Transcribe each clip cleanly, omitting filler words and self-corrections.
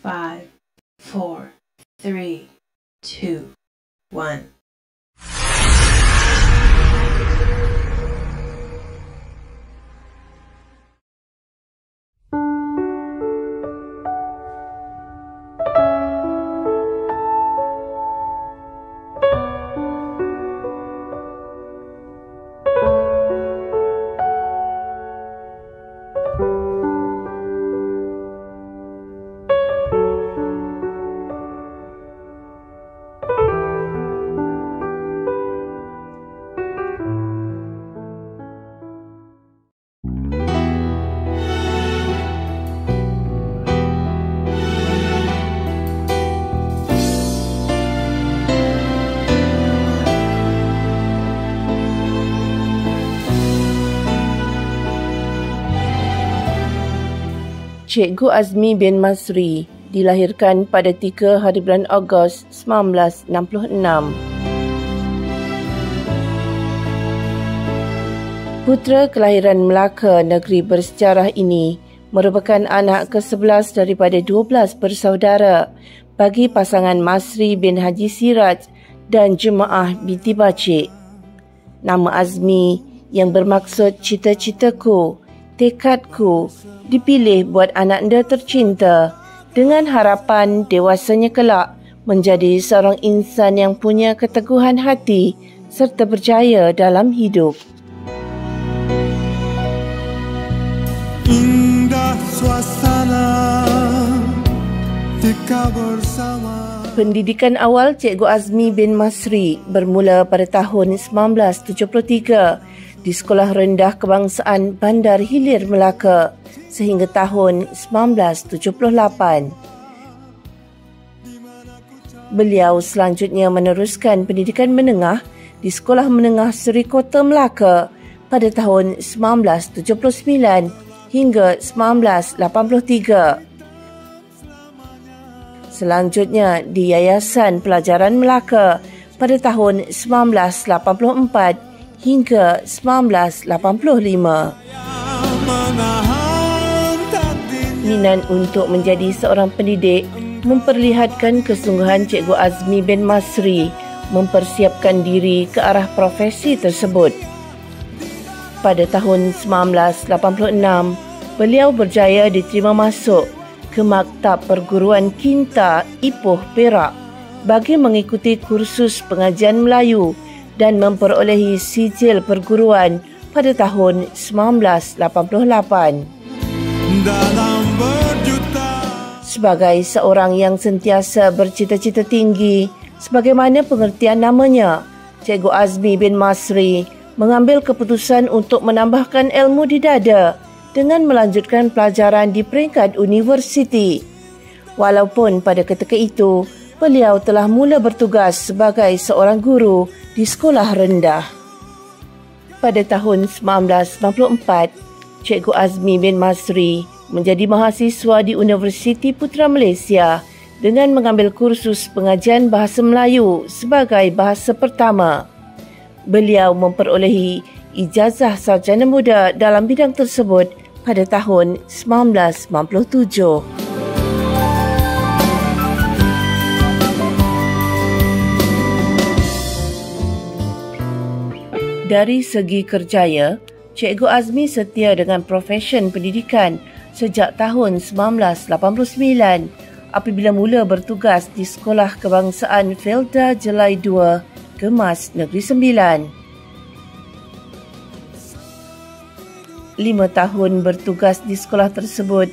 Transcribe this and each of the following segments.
5, 4, 3, 2, 1. Cikgu Azmi bin Masri dilahirkan pada 3 hari bulan Ogos 1966. Putera kelahiran Melaka, negeri bersejarah ini merupakan anak ke-11 daripada 12 bersaudara bagi pasangan Masri bin Haji Siraj dan Jemaah binti Bacik. Nama Azmi yang bermaksud cita-citaku, tekadku, dipilih buat anak anda tercinta dengan harapan dewasanya kelak menjadi seorang insan yang punya keteguhan hati serta berjaya dalam hidup. Indah suasana ketika bersama. Pendidikan awal Cikgu Azmi bin Masri bermula pada tahun 1973 di Sekolah Rendah Kebangsaan Bandar Hilir, Melaka sehingga tahun 1978. Beliau selanjutnya meneruskan pendidikan menengah di Sekolah Menengah Seri Kota, Melaka pada tahun 1979 hingga 1983. Selanjutnya di Yayasan Pelajaran Melaka pada tahun 1984 hingga 1985. Minat untuk menjadi seorang pendidik memperlihatkan kesungguhan Cikgu Azmi bin Masri mempersiapkan diri ke arah profesi tersebut. Pada tahun 1986, beliau berjaya diterima masuk ke Maktab Perguruan Kinta Ipoh, Perak bagi mengikuti kursus pengajian Melayu dan memperolehi sijil perguruan pada tahun 1988. Sebagai seorang yang sentiasa bercita-cita tinggi, sebagaimana pengertian namanya, Cikgu Azmi bin Masri mengambil keputusan untuk menambahkan ilmu di dada dengan melanjutkan pelajaran di peringkat universiti. Walaupun pada ketika itu, beliau telah mula bertugas sebagai seorang guru di sekolah rendah. Pada tahun 1994, Cikgu Azmi bin Masri menjadi mahasiswa di Universiti Putra Malaysia dengan mengambil kursus pengajian bahasa Melayu sebagai bahasa pertama. Beliau memperolehi ijazah sarjana muda dalam bidang tersebut pada tahun 1997. Dari segi kerjaya, Cikgu Azmi setia dengan profesen pendidikan sejak tahun 1989 apabila mula bertugas di Sekolah Kebangsaan Felda Jelai 2, Kemas Negeri Sembilan. 5 tahun bertugas di sekolah tersebut,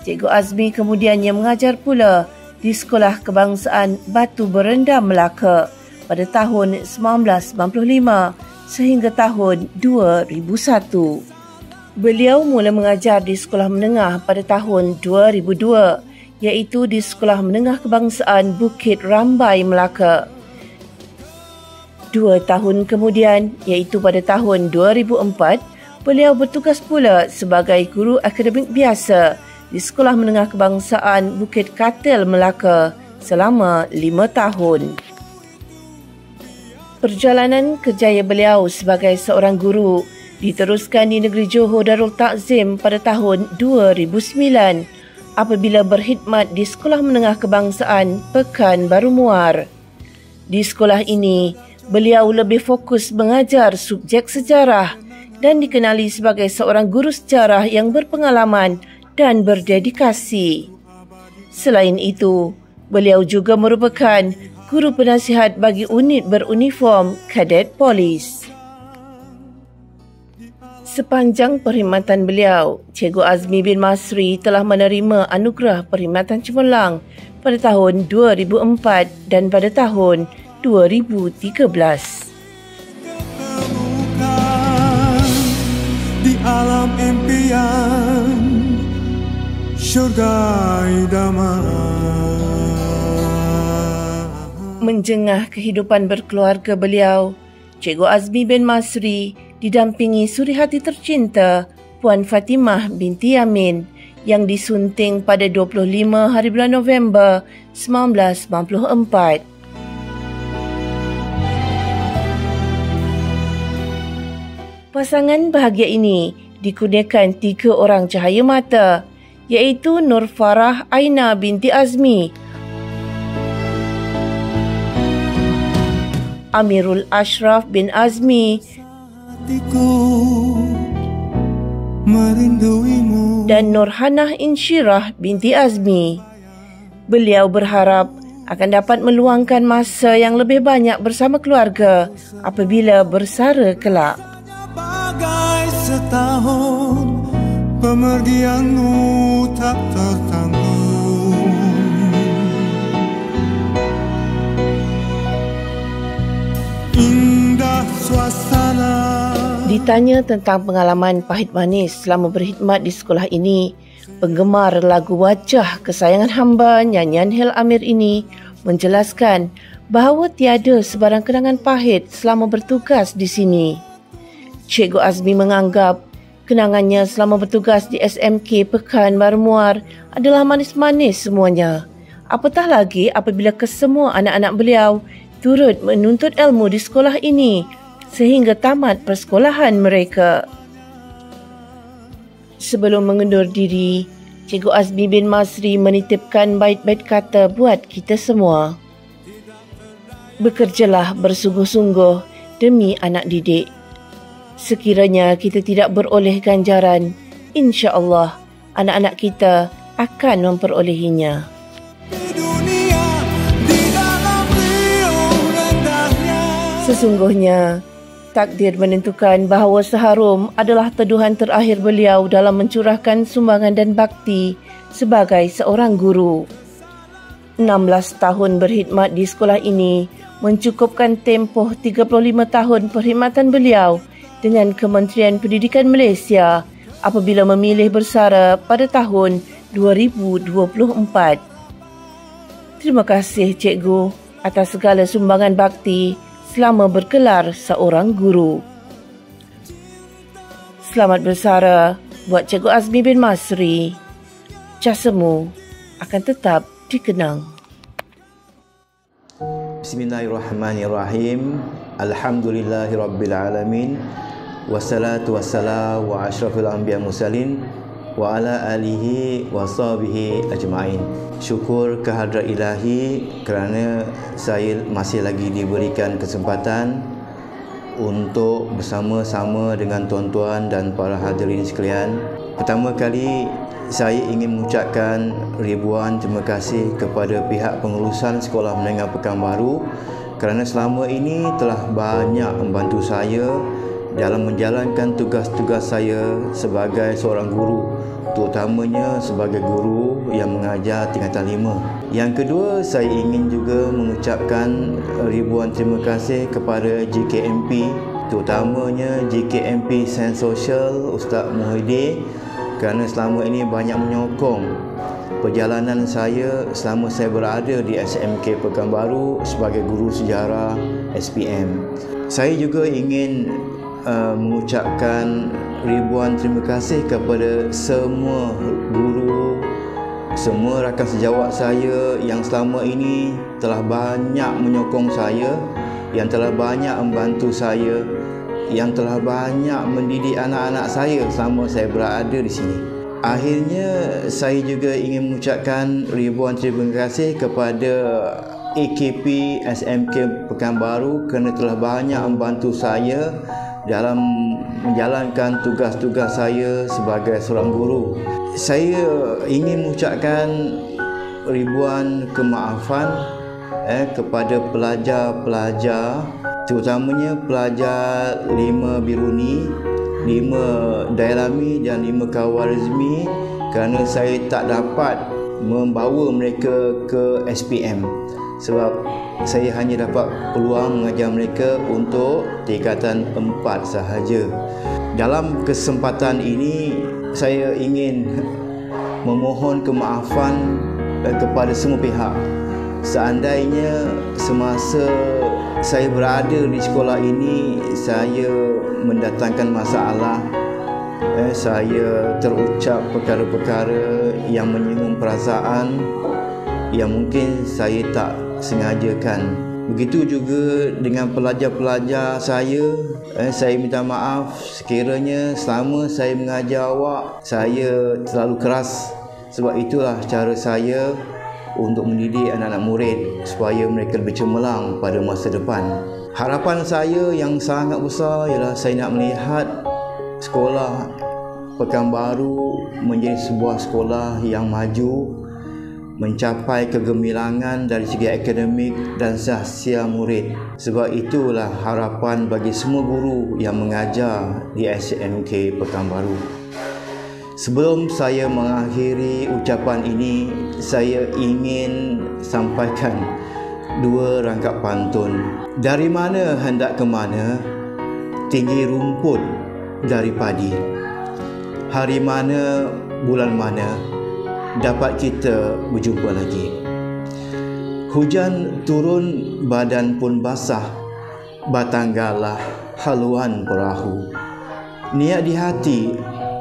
Cikgu Azmi kemudiannya mengajar pula di Sekolah Kebangsaan Batu Berendam, Melaka pada tahun 1995 sehingga tahun 2001. Beliau mula mengajar di sekolah menengah pada tahun 2002, iaitu di Sekolah Menengah Kebangsaan Bukit Rambai, Melaka. 2 tahun kemudian, iaitu pada tahun 2004, beliau bertugas pula sebagai guru akademik biasa di Sekolah Menengah Kebangsaan Bukit Katil, Melaka selama 5 tahun. Perjalanan kerjaya beliau sebagai seorang guru diteruskan di negeri Johor Darul Takzim pada tahun 2009 apabila berkhidmat di Sekolah Menengah Kebangsaan Pekanbaru Muar. Di sekolah ini, beliau lebih fokus mengajar subjek sejarah dan dikenali sebagai seorang guru sejarah yang berpengalaman dan berdedikasi. Selain itu, beliau juga merupakan guru penasihat bagi unit beruniform Kadet Polis. Sepanjang perkhidmatan beliau, Cikgu Azmi bin Masri telah menerima anugerah Perkhidmatan Cemerlang pada tahun 2004 dan pada tahun 2013. Di alam impian syurga idaman. Menjengah kehidupan berkeluarga beliau, Cikgu Azmi bin Masri didampingi suri hati tercinta Puan Fatimah binti Yamin yang disunting pada 25 hari bulan November 1994. Pasangan bahagia ini dikurniakan 3 orang cahaya mata, iaitu Nur Farah Aina binti Azmi, Amirul Ashraf bin Azmi dan Nurhanah Insyirah binti Azmi. Beliau berharap akan dapat meluangkan masa yang lebih banyak bersama keluarga apabila bersara kelak. Bagai setahun pemergianmu tak tertanggung. Indah suasana. Ditanya tentang pengalaman pahit manis selama berkhidmat di sekolah ini, penggemar lagu Wajah Kesayangan Hamba nyanyian Hel Amir ini menjelaskan bahawa tiada sebarang kenangan pahit selama bertugas di sini. Cikgu Azmi menganggap kenangannya selama bertugas di SMK Pekanbaru Muar adalah manis-manis semuanya. Apatah lagi apabila kesemua anak-anak beliau turut menuntut ilmu di sekolah ini sehingga tamat persekolahan mereka. Sebelum mengundur diri, Cikgu Azmi bin Masri menitipkan bait-bait kata buat kita semua. Bekerjalah bersungguh-sungguh demi anak didik. Sekiranya kita tidak beroleh ganjaran, insya-Allah anak-anak kita akan memperolehinya. Sesungguhnya, takdir menentukan bahawa seharum adalah teduhan terakhir beliau dalam mencurahkan sumbangan dan bakti sebagai seorang guru. 16 tahun berkhidmat di sekolah ini mencukupkan tempoh 35 tahun perkhidmatan beliau dengan Kementerian Pendidikan Malaysia apabila memilih bersara pada tahun 2024. Terima kasih Cikgu atas segala sumbangan bakti selama bergelar seorang guru. Selamat bersara buat Cikgu Azmi bin Masri. Jasamu akan tetap dikenang. Bismillahirrahmanirrahim. Alhamdulillahirrabbilalamin. Wassalatu wassalamu wa ashrafil anbiya mursalin wa ala alihi wa sahbihi ajma'in. Syukur kehadrat ilahi kerana saya masih lagi diberikan kesempatan untuk bersama-sama dengan tuan-tuan dan para hadirin sekalian. Pertama kali saya ingin mengucapkan ribuan terima kasih kepada pihak pengurusan Sekolah Menengah Pekanbaru kerana selama ini telah banyak membantu saya dalam menjalankan tugas-tugas saya sebagai seorang guru, terutamanya sebagai guru yang mengajar tingkatan 5. Yang kedua, saya ingin juga mengucapkan ribuan terima kasih kepada JKMP, terutamanya JKMP Sains Sosial Ustaz Muhyiddin kerana selama ini banyak menyokong perjalanan saya selama saya berada di SMK Pekanbaru sebagai guru sejarah SPM. Saya juga ingin mengucapkan ribuan terima kasih kepada semua guru, semua rakan sejawat saya yang selama ini telah banyak menyokong saya, yang telah banyak membantu saya, yang telah banyak mendidik anak-anak saya selama saya berada di sini. Akhirnya saya juga ingin mengucapkan ribuan terima kasih kepada AKP SMK Pekanbaru kerana telah banyak membantu saya dalam menjalankan tugas-tugas saya sebagai seorang guru. Saya ingin mengucapkan ribuan kemaafan kepada pelajar-pelajar, terutamanya pelajar 5 Biruni, 5 Dailami dan 5 Khawarizmi, kerana saya tak dapat membawa mereka ke SPM sebab saya hanya dapat peluang mengajar mereka untuk tingkatan 4 sahaja. Dalam kesempatan ini saya ingin memohon kemaafan kepada semua pihak. Seandainya semasa saya berada di sekolah ini saya mendatangkan masalah, saya terucap perkara-perkara yang menyinggung perasaan yang mungkin saya tak sengajakan. Begitu juga dengan pelajar-pelajar saya minta maaf sekiranya selama saya mengajar awak saya terlalu keras, sebab itulah cara saya untuk mendidik anak-anak murid supaya mereka lebih cemerlang pada masa depan. Harapan saya yang sangat besar ialah saya nak melihat sekolah Pekanbaru menjadi sebuah sekolah yang maju, mencapai kegemilangan dari segi akademik dan sahsia murid. Sebab itulah harapan bagi semua guru yang mengajar di SMK Pekanbaru. Sebelum saya mengakhiri ucapan ini, saya ingin sampaikan 2 rangkap pantun. Dari mana hendak ke mana, tinggi rumput dari padi. Hari mana, bulan mana, dapat kita berjumpa lagi. Hujan turun, badan pun basah, batang galah, haluan perahu. Niat di hati,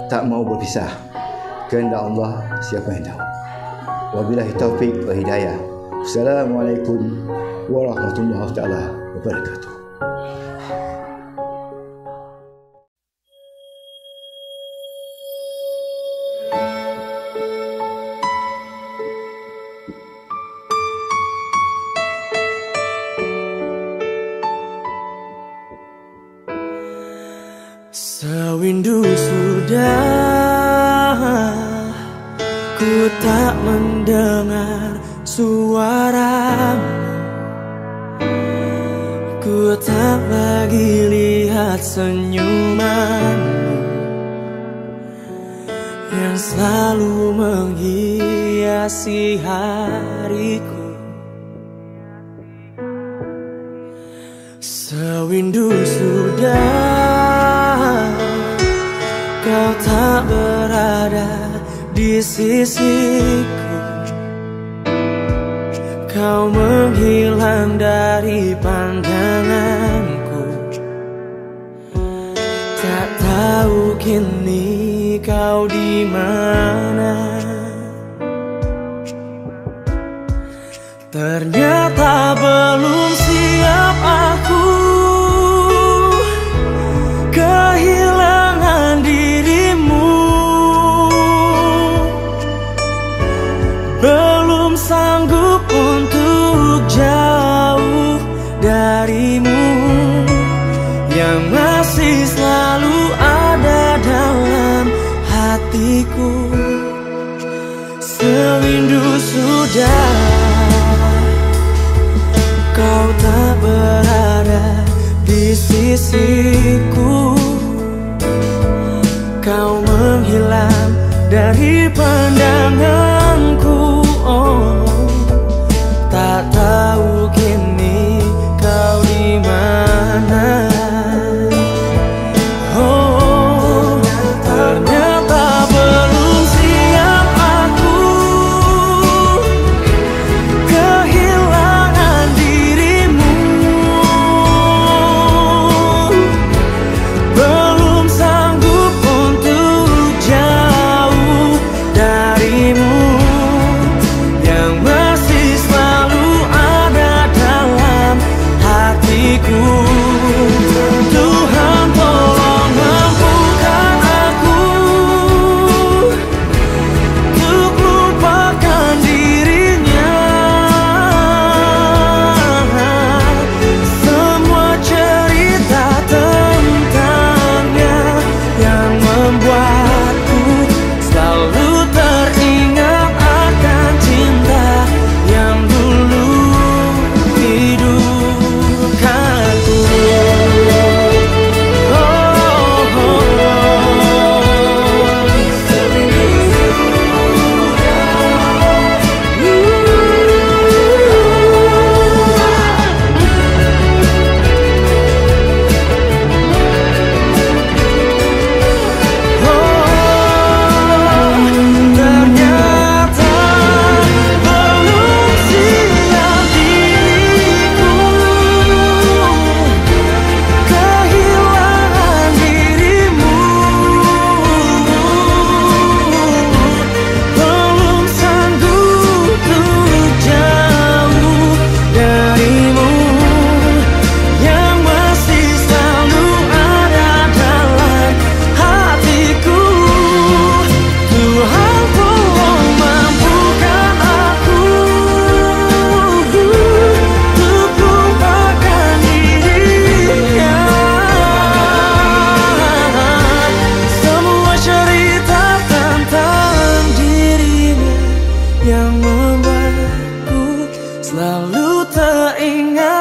tak mau berpisah. Kehendak Allah, siapa yang tahu. Wabillahi taufik wa hidayah. Assalamualaikum warahmatullahi taala wabarakatuh. Sewindu sudah ku tak mendengar suaramu, ku tak lagi lihat senyumanmu yang selalu menghiasi hariku. Sewindu sudah kau tak berada di sisiku, kau menghilang dari pandanganku. Tak tahu kini kau di mana. Ternyata belum siap aku kehilangan dirimu. Belum sanggup untuk jauh darimu yang masih selalu ada dalam hatiku. Sewindu sudah kau tak berada di sisiku, kau menghilang dari pandanganku. Oh, tak tahu kini kau di mana. Oh, ternyata belum siap aku kehilangan dirimu. Belum sanggup untuk jauh darimu yang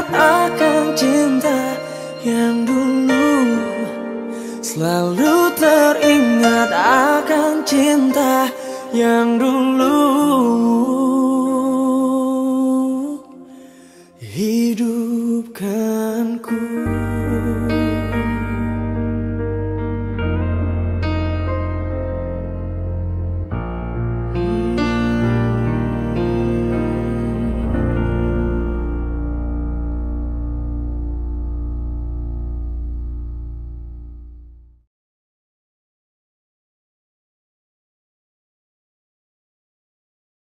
teringat akan cinta yang dulu, selalu teringat akan cinta yang dulu.